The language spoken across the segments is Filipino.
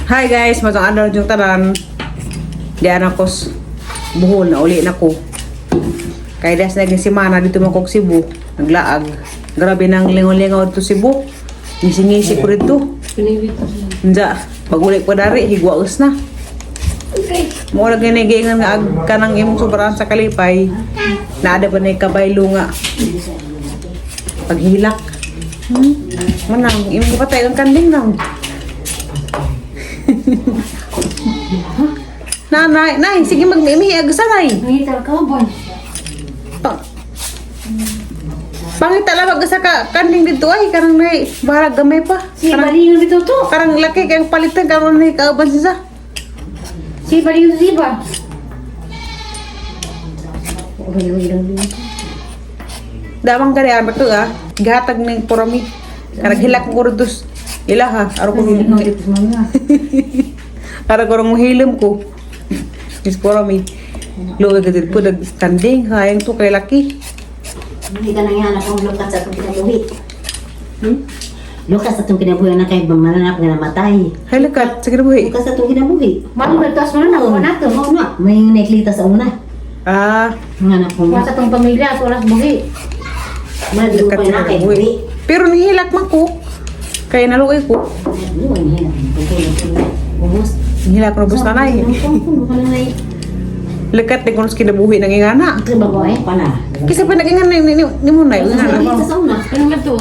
Hi guys, matang adlaw yung tanan. Diyan ako buhol na uli na ko. Kaya das naging simana dito man kog Cebu, naglaag. Grabe nang lingaw-lingaw dito Cebu. Ngisi-ngisi ko dito. Nja, pag uli ko dari higwaos na. Mo ra ginigingan nga ag kanang imong sobrahan sa kalipay. Naada pa na kabaylo nga. Paghilak. Manang imong patay ang kanding nang. Nay, sige mag-imi agasanay. Nangital ka ba? Pangita lang sa ka kanding dito ay karang nay bahala gamay pa. Si balingon dito to. Karang laki kayong palitan karon nay kauban siya. Si balingon si ba? Damang kari ang bato gihatag ning porami. Karang hilak ko rudus ilaha aro ko para korong hilom ko. Is porami. Luwag gid po dag standing hayang to kay laki. Hindi ka nangyana kung lukas sa itong kinabuhi. Lukas sa itong kinabuhi na kayo mananap nga namatay. Hay lakat sige buhi. Lukas sa itong kinabuhi. Mano bertas mo na ako nato. Oo na. May naklita sa una. Ah, Mga anak ko Wa sa tong pamilya sa oras buhi. Mga di ko pa na kayo buhi. pero nihilak man ko. Kaya naluoy ko. Ano ang hirap? Ubus. Nihilak ko bus tanay. Lekat di kunos kinabuhi nang ingana. Ito ba ko eh? Pala. Kisa pa nag-ingan ni mo nay. Naklita sa una. Ano nga to?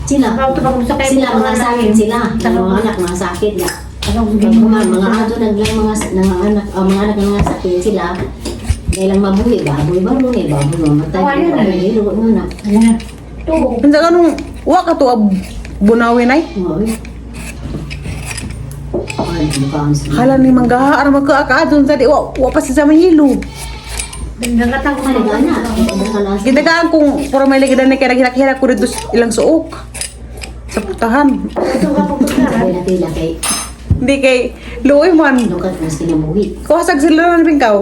Sila. Ako to pag sa kayo. Sila mga sakit sila. Ang mga anak mga sakit na. Mga ato naglang mga anak mga anak ng mga sakit sila. Dahil lang mabuhi, baboy mamatay. Hilo mo na. Unsa kanong wa ka to bunawin ay? Ay, mukhaan sila. Hala ni manggaha ara magkaakaadon sa di wa pa sa mahilo. Nangatang ko Ano na. na? Gitagaan kung para may lagi na kaya hira ko dito ilang suok. Sa putahan. Ito ka po Sabi na tila kay Hindi kay luoy man. lukat mas kinabuhi. Kuhasag sila ng bingkaw.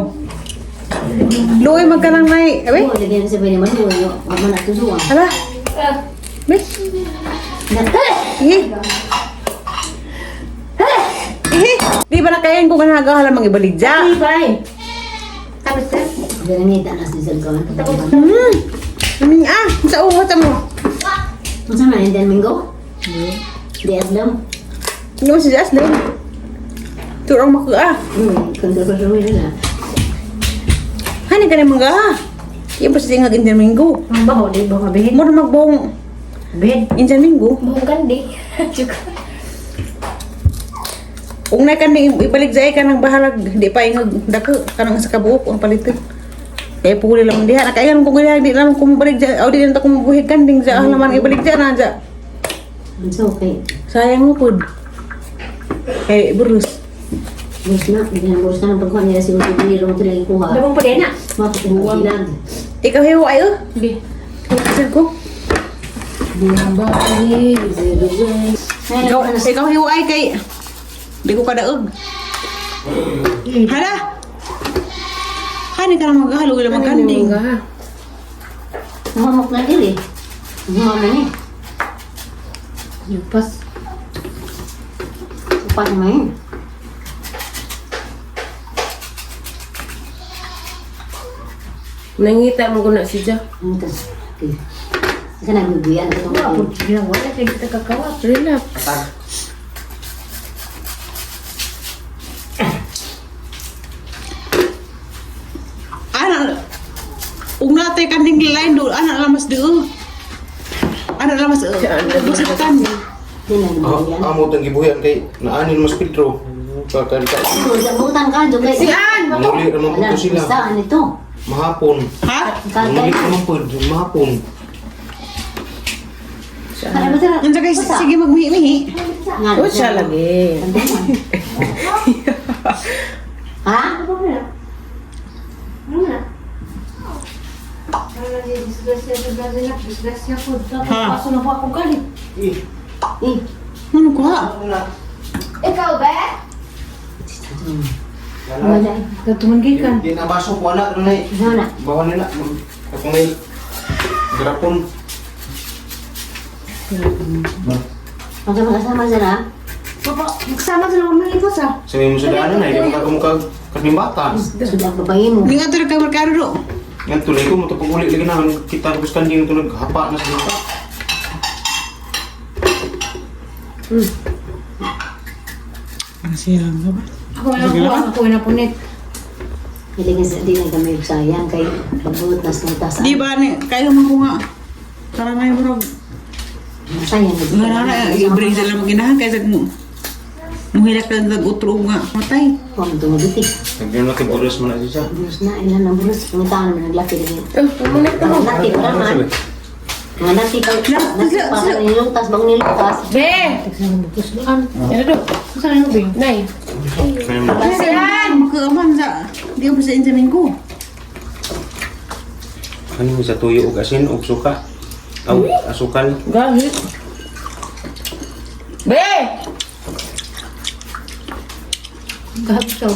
Luoy magkanang nay. Abe? Oo, lagyan sa pwede man yun. Ama na tusuwa. Hala. Bis. Ihi. Ihi. Di ba na kaya kung nagahala mga ibaligya? Ay, bye. Tapos sir. Ganita na si Sirgon. Aming sa uho mo. Ang sama yung Domingo? Di aslam? Hindi mo si Jaslyn. Turang maka Kontrol nila. Hani ka na mga Iya pa sa tingag Indian Minggo. Ang baho, di ba kabihin? Mo na magbong Bed. Indian Minggo. Buong kandi. Kung na kan ipaligzay ka ng bahalag, di pa ingag dako kanang sa kabuok ang palitin. Kaya puli lang diha nakayan ko gaya di lang ko mabaligzay aw di lang ta ko mabuhi kanding sa halaman ibaligzay na ja. It's okay. Sayang mo pud. Kay burus. Burus na. Hindi na burus na ng pagkuhan nila si Uti. Hindi rin ito lang ikuha. Dabong pa din na. Mapukuha lang. Ikaw hiwa ayo. Di. Kasi ko. Ikaw hiwa ay kay di ko kadaog. Hala. Hani ka na maghalo ila magkanding. Nahamok na dili. Nahamok na ni. Lupas. Upan mo yun. Nangita mo ko na siya. Ano to? Okay. Kasi nagbibiyan ko Wala po. itong Bilang wala. Kaya kita kakawat. Relax. Anak, ug natay kanding lain do, anak lamas deu. Anak lamas deu. Busitan. nagbibiyan. Amo tang gibuhian kay naanin mas Pedro. Pakan ka. Butan ka doon kay... Sian. Muli naman po sila. Saan ito? Mahapon. Ha? Muli naman po mahapon. Ano ba sila? Unsa kay sige magmihi-mihi. Nga, O siya lagi. Ha? Ha? Paso na po ako galit. Ano ko ha? Ikaw ba? Wala. Katumanggi ka. Di na baso ko anak na nay. Ano na? Bawa nila. Ako may grapon. Magkasama sila? Papa, magsama sa naman mga ipos ah. Sa may musadaanan ay, di mo kakamukag katimbata. Sudah babae mo. Hindi nga ito nagkamarkado do. Yan tuloy ko, matapag-uli lagi na, kita tapos kanding ito naghapa na sa dito. Ang siyang ba? Ako na punit. Hiligin sa di na gamay sayang kay pagbuot nas ng tas. Di ba ni kayo man ko nga. Para na yung Sayang. marana i-bring sila maginahan kaysa mo. Muhilak lang nag-utro nga matay. Kung dumabiti. Nagyan natin oras mo na siya. Burus na ilan ang burus. Pumuntahan naman naglaki din. Pumunit ka mo. Nati pa naman. Mga nati pa. Nati pa sa nilutas. Bang nilutas. Be! Ano do? Saan yung bing? Nay. Kaya mo. Kasihan! Magkaaman sa... Di ko sa insamin ko. Ano mo sa tuyo o asin o suka? Aw, asukal. Gahit. Be! Kahap ito.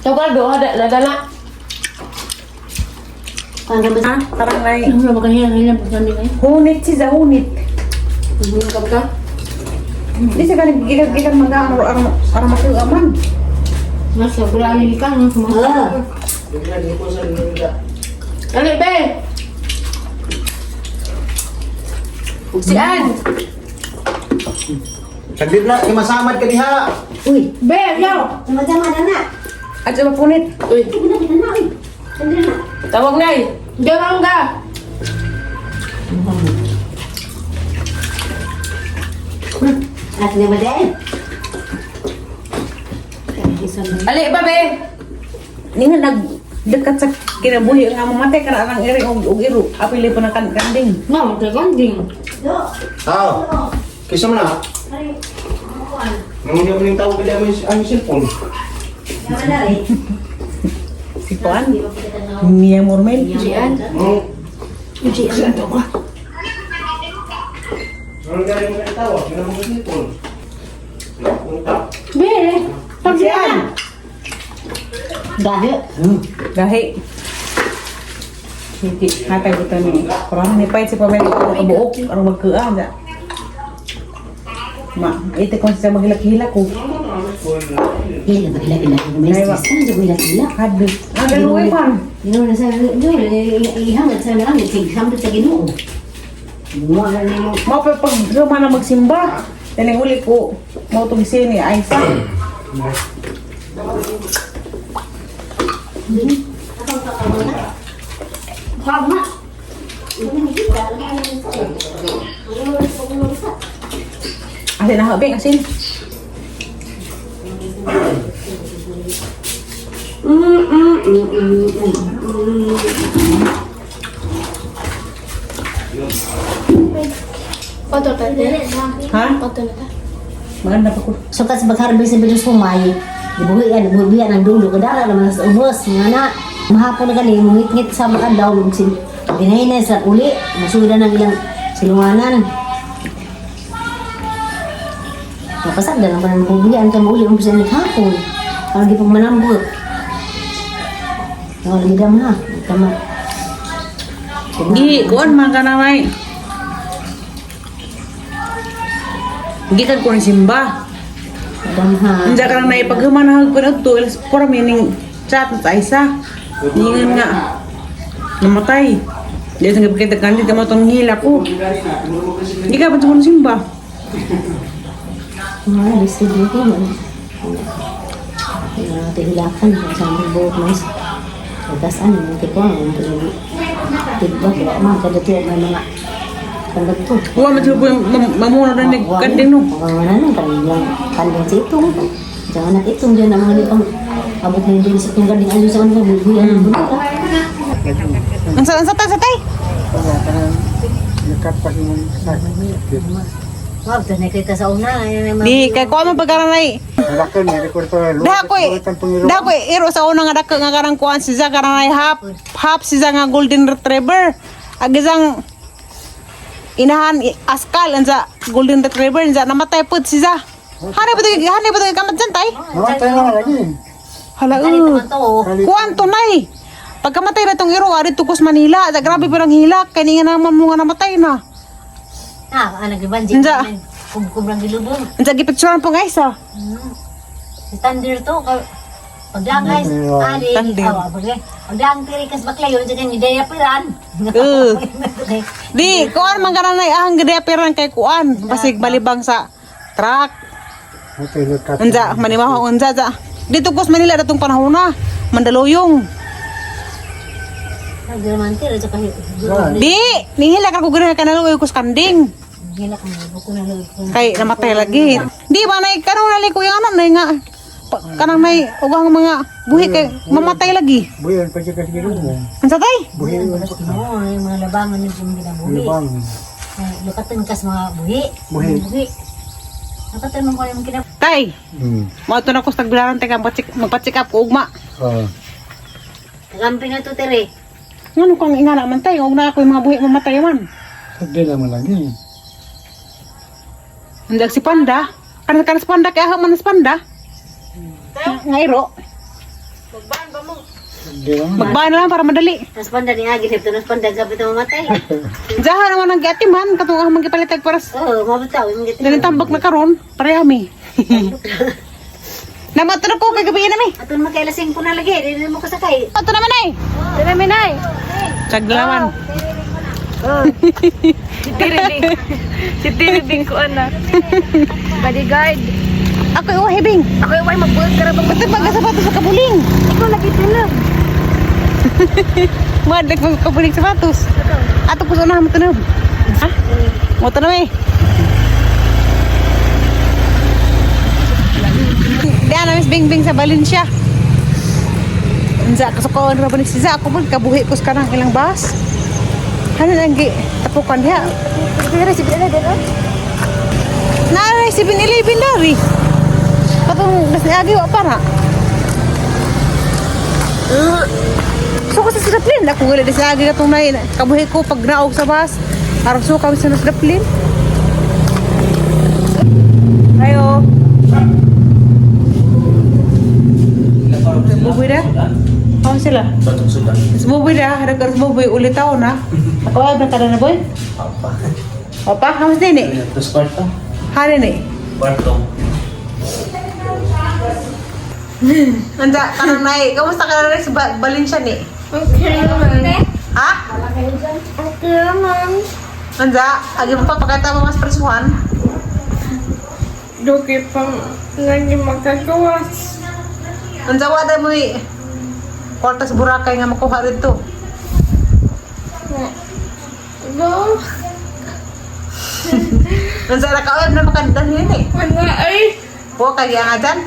Tawag do, ada na. Paano ba? Ha? Parang may... Ano na makahilang hilang pagkandi kayo? Hunit siya, hunit. Bungkap ka? Di siya galing gigan mag-aaral para makiuaman. Nasa berani ka ng Ah. Ano, Be? Si Ann! Saglit na, masamad ka diha. Uy. Be, yaw! Sama-sama na na. At siya mapunit. Uy, Sige na, kita na. Uy. Sandali na. tawag Nay! Diyan ka! At di ba din? Ali ba, Be? Ni nga nagdekat sa kinabuhi nga mamatay ka na ang iri og iro. Apili pa na kanding. Nga, magkaganding. Aw, kisa mo na. Nung hindi mo nang tawag ka ang cellphone. Yaman na rin. Si Juan. Mia Mormel. Diyan. Uji, ano to ka? Nung galing mo nang tawag, yun ang cellphone. Napunta. Be, Si Ann. Dahil. Gahi. Hindi, hatay ko ni. Parang ni pahit si Pamela ko nakabuok. Ang magkaan na. Ma, ito kung siya maghilak-hilak ko. Hila ba hila-hila? Domestic. Saan siya hila-hila? Hadbit. Ang galuwi pa. Ginoo na sa ihangad sa langit. Hambit sa ginoo. Gumawa na niyo. Mapapag na magsimba. Taning uli ko. Mautugisin ni Aisa. Hama. Asin na habing, asin. Foto tayo. Ha? Foto na ta. Maganda pa ko. So kasi magharbi sa bilis humay. Dibuhian ang dulo. Kadala naman sa ubos. Nga na. Mahapon na gali. Mungit-ngit sa mga daw. Binahin sa uli. Masuda ng ilang silunganan. Napasag na naman ang bubihan. Kaya mauli ang bisa naghapon. Parang di pang manambot. Lagi dam ha. Tama. Di, kuan man ka na may. Gikan ko ni simba. Dam ha. Anja ka nang naipaghumanahag ko na ito. Ilas pura mining chat at Aisa. Ningan nga. Namatay. Diyan sa kita kanди tama itong hila ko. Di ka ba ito ko ni simba? Mga listed dito man. Tihilakan. Kasama buot mas. Pagkasaan. Hindi ko ang tiba. Mga kadatiyan ng mga kandagto. Huwag matulog po yung mamuno na nagkanding no. Mga ano, kandang sa itong. Jangan nak itong dyan ang mga lipang abot na din sa itong kandang ayo sa kanila. Bubuyan ang bulit ha. Ang satay. Wag, ito nakita sa una. Di, kay kuha mo pagkaranay. Dakoy, iro sa una nga dako nga karang kuan si Za karanay half si Za nga golden retriever. Agizang inahan askal anza golden retriever anza namatay pud si Za. Hani ba to kamat dyan tay? Namatay na lagi. Hala kuan to nay. Pagkamatay na tong iro ari tukos Manila. Grabe parang hilak kay nga naman mo nga namatay na. Ah, anak iban. Anza Kub lang gilubong. Ang sa gipicturean po guys ah. Si Thunder to, paglang guys, ali, Thunder. paglang tirikas bakla yun, dyan yung ideya piran. Di, kuan man kana nay ahang gede perang kay kuan. Basig malibang sa truck. Unza manimaho unza za. Dito kos Manila datong panahon na. Mandaluyong. Nagdamantir, at saka Di, nihila ka ko gina kanaluoy kos kanding. gila ka mo, buko na lang. Kay namatay lagi. Di ba nay karon nali ko yung ano nay nga kanang nay ugang mga buhi kay mamatay lagi. Buyan pa siya kasi gilubong. Unsa tay? Buhi yun. Oo, yung mga labangan yung ginabuhi. Lubang. Lukatan kas mga buhi. Buhi. Lukatan mo ko yung kinap. Tay, Hmm. mo to na kos tagbilaran tay magpa-check up ko ugma. Tagampi na to, tere. Ngano kang ingana man tay, og na ako yung mga buhi mamatay man. Sagdi naman lagi. Hendak si Panda. Kan si Panda kaya man si Panda. Ngairo. Sagdi naman. Magbaan na lang para madali. Naspanda ni Agi, hepto naspanda gabi ito mamatay. Jaha naman ang giatiman katong ah magipalitag para Oo, mabitaw. Yung gati. daling tambak na karon parehami. Namatod ko kay gabi nami. Atun magkailasing ko na lagi. Hindi mo kasakay. Ato naman ay. Sila minay. Saglawan. Si Tiribing ko ana. Bodyguard. Ako yung hebing. Ako yung may magbuhat ka na ba? Ba't baga sapatos sa kabuling? Ikaw lagi tilam. Madag mo kabuling sapatos. Ato po sa unahan mo tanong. Ha? Mo tanong eh. Diyan na Miss Bingbing sa Valencia. Unsa kasukaon ra ba ni siya ako pud kabuhi ko sa kanang ilang bus. Ano lang gi tapukan diha. Pero si Bila din. Na 7-Eleven dari. Katong nas niagi wa para. So kasi sa daplin ako wala di sa agi katong nay kabuhi ko pag naog sa bus. Aron so kami sa daplin. Ayo. Buboy dah? Oh sila. Batok sudan. Buboy dah, ada kerja buboy ulit tahun na. Ako ay berkada na boy. Apa? Apa? Kamu sini? Terus kwarto. Hari ni. Kwarto. Anda karena naik. Kamusta ka na naik sa Valencia ni? Okay naman. Ha? Okay naman. Anda, agi mo pa pagkata mo mas presuhan? Duki pang lagi magkagawas. Anda wala mo ni kwarta sa Boracay nga makuha dito. Go. Anda nakawag na makadalhin eh. Wala ay. Huwag kaya nga dyan.